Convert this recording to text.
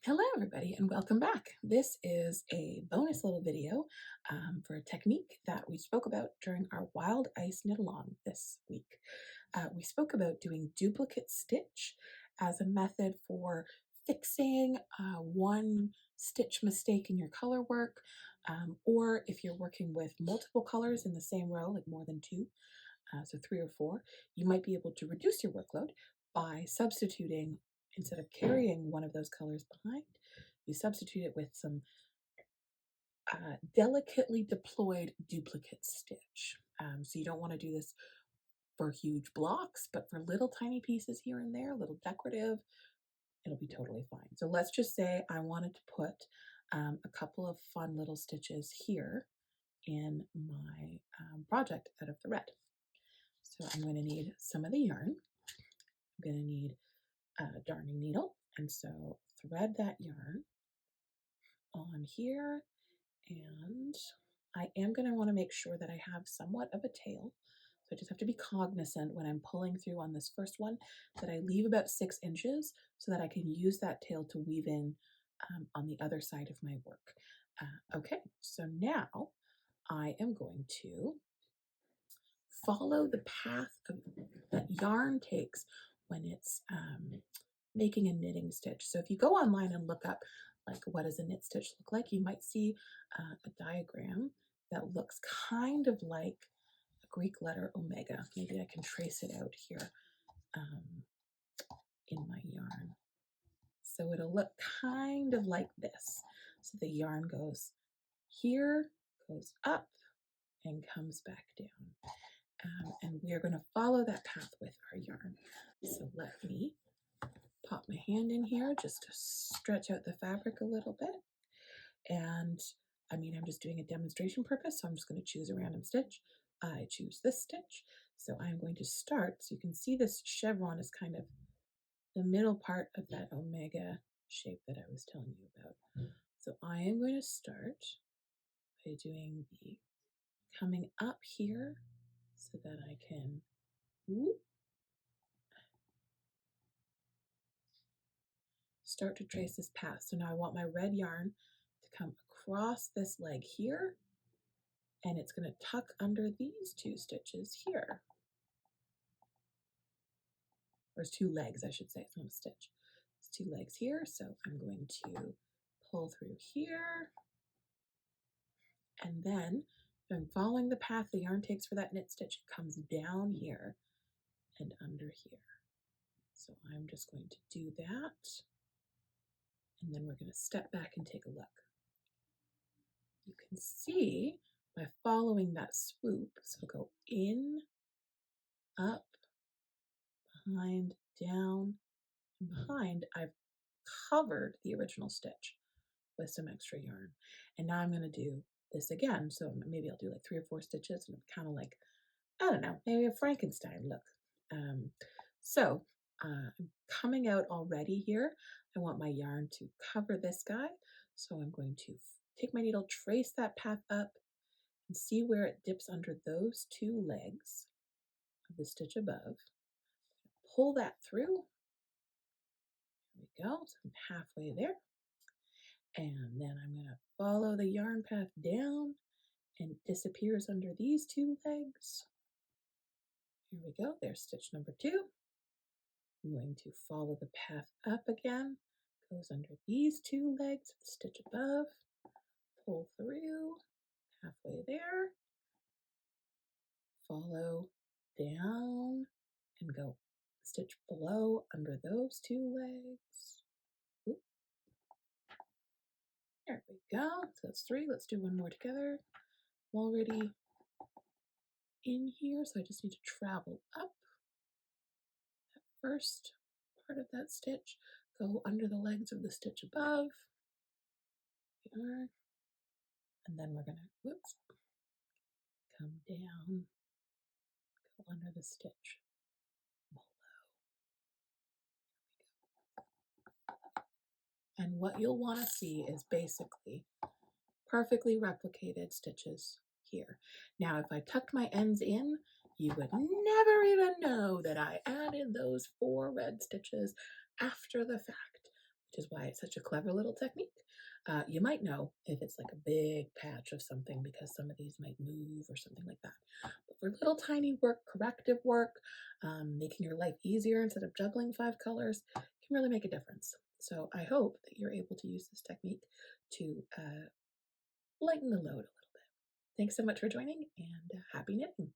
Hello everybody and welcome back. This is a bonus little video for a technique that we spoke about during our Wild Ice Knit Along this week. We spoke about doing duplicate stitch as a method for fixing one stitch mistake in your color work, or if you're working with multiple colors in the same row, like more than two, so 3 or 4, you might be able to reduce your workload by substituting, instead of carrying one of those colors behind, you substitute it with some delicately deployed duplicate stitch. So you don't want to do this for huge blocks, but for little tiny pieces here and there, little decorative, it'll be totally fine. So let's just say I wanted to put a couple of fun little stitches here in my project out of the red. So I'm going to need some of the yarn. I'm going to need a darning needle, and so thread that yarn on here, and I am going to want to make sure that I have somewhat of a tail. So I just have to be cognizant when I'm pulling through on this first one that I leave about 6 inches so that I can use that tail to weave in on the other side of my work. Okay, so now I am going to follow the path that yarn takes when it's making a knitting stitch. So if you go online and look up like what does a knit stitch look like, you might see a diagram that looks kind of like a Greek letter omega. Maybe I can trace it out here in my yarn. So it'll look kind of like this. So the yarn goes here, goes up, and comes back down. And we are going to follow that path with our yarn. So let me pop my hand in here just to stretch out the fabric a little bit. And I mean, I'm just doing a demonstration purpose, so I'm just going to choose a random stitch. I choose this stitch. So I'm going to start, so you can see this chevron is kind of the middle part of that omega shape that I was telling you about. So I am going to start by doing the coming up here so that I can start to trace this path. So now I want my red yarn to come across this leg here, and it's going to tuck under these 2 stitches here. There's 2 legs, I should say. It's not a stitch. It's 2 legs here. So I'm going to pull through here. And then if I'm following the path the yarn takes for that knit stitch, it comes down here and under here. So I'm just going to do that. And then we're going to step back and take a look. You can see by following that swoop, so go in, up, behind, down, and behind, I've covered the original stitch with some extra yarn. And now I'm going to do this again. So maybe I'll do like 3 or 4 stitches and kind of like, I don't know, maybe a Frankenstein look. I'm coming out already here. I want my yarn to cover this guy. So I'm going to take my needle, trace that path up, and see where it dips under those 2 legs of the stitch above. Pull that through. There we go. So I'm halfway there. And then I'm going to follow the yarn path down, and it disappears under these 2 legs. Here we go. There's stitch number 2. I'm going to follow the path up again. Goes under these 2 legs of the stitch above. Pull through, halfway there. Follow down and go stitch below under those 2 legs. Oop. There we go. So that's 3. Let's do one more together. I'm already in here, so I just need to travel up that first part of that stitch, go under the legs of the stitch above. Here. And then we're going to, come down, go under the stitch below. And what you'll want to see is basically perfectly replicated stitches here. Now, if I tucked my ends in, you would never even know that I added those 4 red stitches after the fact. which is why it's such a clever little technique. You might know if it's like a big patch of something because some of these might move or something like that. But for little tiny work, corrective work, making your life easier instead of juggling 5 colors can really make a difference. So I hope that you're able to use this technique to lighten the load a little bit. Thanks so much for joining and happy knitting.